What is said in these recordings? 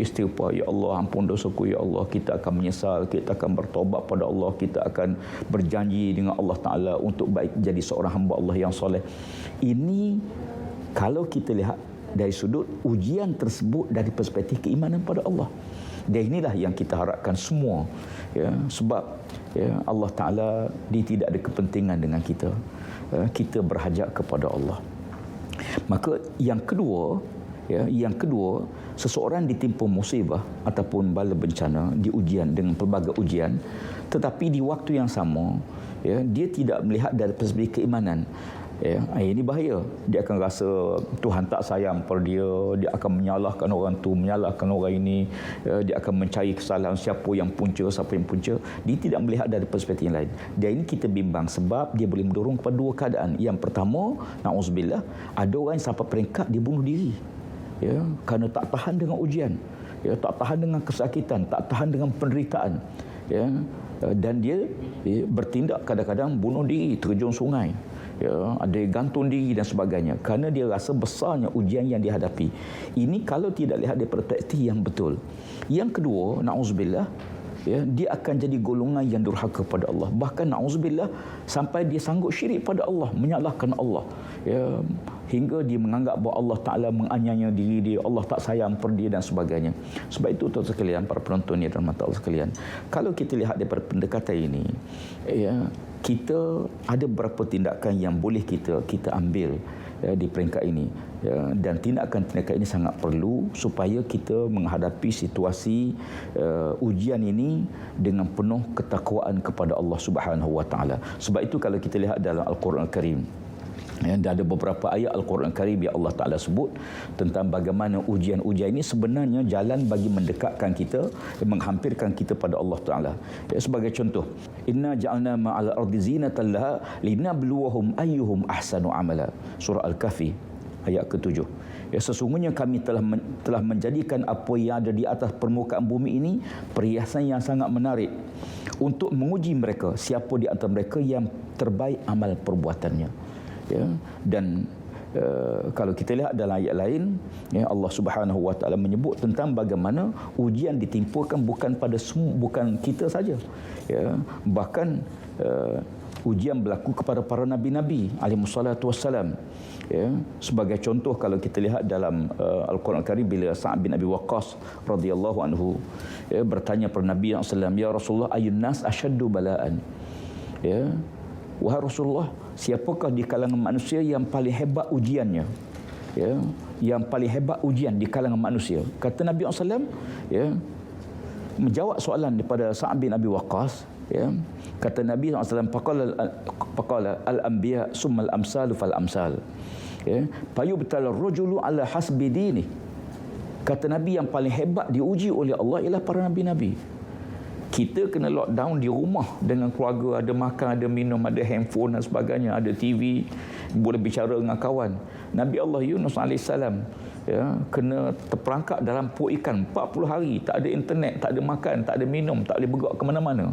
istighfar, ya Allah ampun dosaku, ya Allah, kita akan menyesal, kita akan bertaubat pada Allah, kita akan berjanji dengan Allah Ta'ala untuk baik jadi seorang hamba Allah yang soleh. Ini kalau kita lihat dari sudut ujian tersebut dari perspektif keimanan pada Allah. Dan inilah yang kita harapkan semua, ya, sebab ya, Allah Ta'ala dia tidak ada kepentingan dengan kita. Kita berhajat kepada Allah. Maka yang kedua, seseorang ditimpa musibah ataupun bala bencana, diujian dengan pelbagai ujian, tetapi di waktu yang sama, ya, dia tidak melihat dari perspektif keimanan. Ya, ini bahaya. Dia akan rasa Tuhan tak sayang pada dia, dia akan menyalahkan orang tu, menyalahkan orang ini, ya, dia akan mencari kesalahan siapa yang punca, siapa yang punca. Dia tidak melihat dari perspektif yang lain. Dan ini kita bimbang sebab dia boleh mendorong kepada dua keadaan. Yang pertama, na'udzubillah, ada orang yang sampai peringkat dia bunuh diri, ya, kerana tak tahan dengan ujian, ya, tak tahan dengan kesakitan, tak tahan dengan penderitaan, ya, dan dia bertindak kadang-kadang bunuh diri, terjun sungai, ya, ada gantung diri dan sebagainya kerana dia rasa besarnya ujian yang dihadapi. Ini kalau tidak lihat dari perspektif yang betul. Yang kedua, na'udzubillah, ya, dia akan jadi golongan yang durhaka pada Allah. Bahkan na'udzubillah sampai dia sanggup syirik pada Allah, menyalahkan Allah, ya, hingga dia menganggap bahawa Allah Ta'ala menganiaya diri dia, Allah tak sayang pada dia dan sebagainya. Sebab itu tuan sekalian, para penonton yang dirahmati Allah sekalian, kalau kita lihat daripada pendekatan ini, ya, kita ada beberapa tindakan yang boleh kita ambil, ya, di peringkat ini, ya, dan tindakan-tindakan ini sangat perlu supaya kita menghadapi situasi ujian ini dengan penuh ketakwaan kepada Allah Subhanahu Wa Taala. Sebab itu kalau kita lihat dalam Al-Quran Al-Karim, ya, ada beberapa ayat Al-Quran Al-Karim yang Allah Ta'ala sebut tentang bagaimana ujian-ujian ini sebenarnya jalan bagi mendekatkan kita, menghampirkan kita pada Allah Ta'ala. Ya, sebagai contoh, inna ja'alna ma'al ardi zinatan laha linabluwahum ayyuhum ahsanu amala. Surah Al-Kahfi ayat ke-7. Ya, sesungguhnya kami telah menjadikan apa yang ada di atas permukaan bumi ini perhiasan yang sangat menarik untuk menguji mereka siapa di antara mereka yang terbaik amal perbuatannya. Ya, dan kalau kita lihat dalam ayat lain, ya, Allah Subhanahu Wa Taala menyebut tentang bagaimana ujian ditimpakan bukan kita saja, ya, bahkan ujian berlaku kepada para nabi-nabi alaihi salatu wassalam. Ya, sebagai contoh kalau kita lihat dalam Al-Quran Al-Karim, bila Sa'ad bin Abi Waqqas radhiyallahu anhu, ya, bertanya kepada Nabi sallallahu alaihi wasallam, ya Rasulullah, ayun nas asyaddu bala'an, ya, wahai Rasulullah, siapakah di kalangan manusia yang paling hebat ujiannya? Ya, yang paling hebat ujian di kalangan manusia. Kata Nabi SAW, ya, menjawab soalan daripada Sa'ad bin Abi Waqqas, ya, kata Nabi SAW, faqala al-anbiya summa al-amsalu fal-amsal. Ya, fayubtal ar-rajulu ala hasbi dini. Kata Nabi yang paling hebat diuji oleh Allah ialah para nabi-nabi. Kita kena lockdown di rumah dengan keluarga, ada makan, ada minum, ada handphone dan sebagainya, ada TV, boleh bicara dengan kawan. Nabi Allah Yunus AS, ya, kena terperangkap dalam perut ikan 40 hari, tak ada internet, tak ada makan, tak ada minum, tak boleh bergerak ke mana-mana.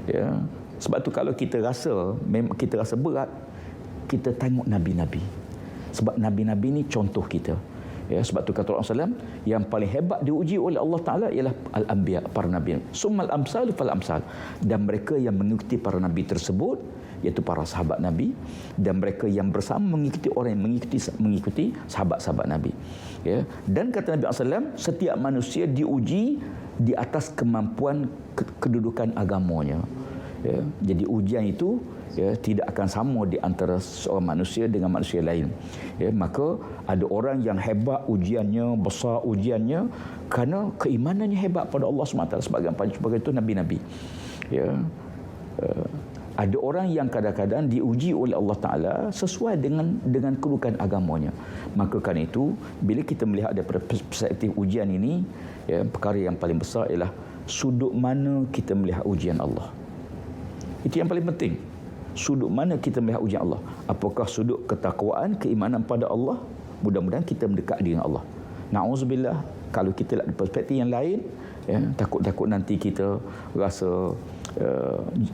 Ya, sebab tu kalau kita rasa berat, kita tengok nabi-nabi. Sebab nabi-nabi ni contoh kita. Ya, sebab tu kata Rasulullah SAW, yang paling hebat diuji oleh Allah Ta'ala ialah al-anbiya, para nabi. Summal amsal fal amsal. Dan mereka yang mengikuti para nabi tersebut, iaitu para sahabat Nabi, dan mereka yang bersama mengikuti orang yang mengikuti sahabat-sahabat Nabi. Ya, dan kata Nabi SAW, setiap manusia diuji di atas kemampuan kedudukan agamanya. Ya, jadi ujian itu, ya, tidak akan sama di antara seorang manusia dengan manusia lain. Ya, maka ada orang yang hebat ujiannya, besar ujiannya kerana keimanannya hebat pada Allah SWT. Sebagai itu Nabi-Nabi. Ya, ada orang yang kadang-kadang diuji oleh Allah Ta'ala sesuai dengan kedudukan agamanya. Maka kerana itu, bila kita melihat daripada perspektif ujian ini, ya, perkara yang paling besar ialah sudut mana kita melihat ujian Allah. Itu yang paling penting. Sudut mana kita melihat ujian Allah? Apakah sudut ketakwaan, keimanan pada Allah? Mudah-mudahan kita mendekat dengan Allah. Na'udzubillah, kalau kita lihat perspektif yang lain, ya, takut-takut nanti kita rasa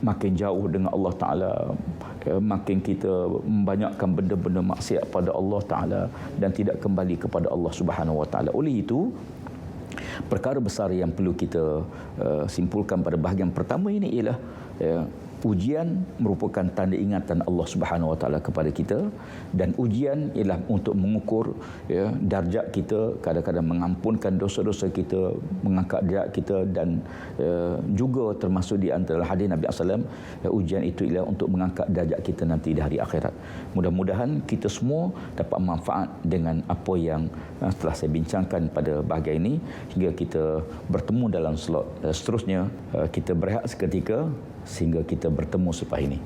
makin jauh dengan Allah Ta'ala, makin kita membanyakkan benda-benda maksiat pada Allah Ta'ala dan tidak kembali kepada Allah Subhanahu Wa Ta'ala. Oleh itu, Perkara besar yang perlu kita simpulkan pada bahagian pertama ini ialah ujian merupakan tanda ingatan Allah Subhanahu Wa Taala kepada kita, dan ujian ialah untuk mengukur darjat kita, kadang-kadang mengampunkan dosa-dosa kita, mengangkat darjat kita, dan juga termasuk di antara hadis Nabi SAW, ujian itu ialah untuk mengangkat darjat kita nanti di hari akhirat. Mudah-mudahan kita semua dapat manfaat dengan apa yang telah saya bincangkan pada bahagian ini, hingga kita bertemu dalam slot seterusnya. Kita berehat seketika sehingga kita bertemu selepas ini.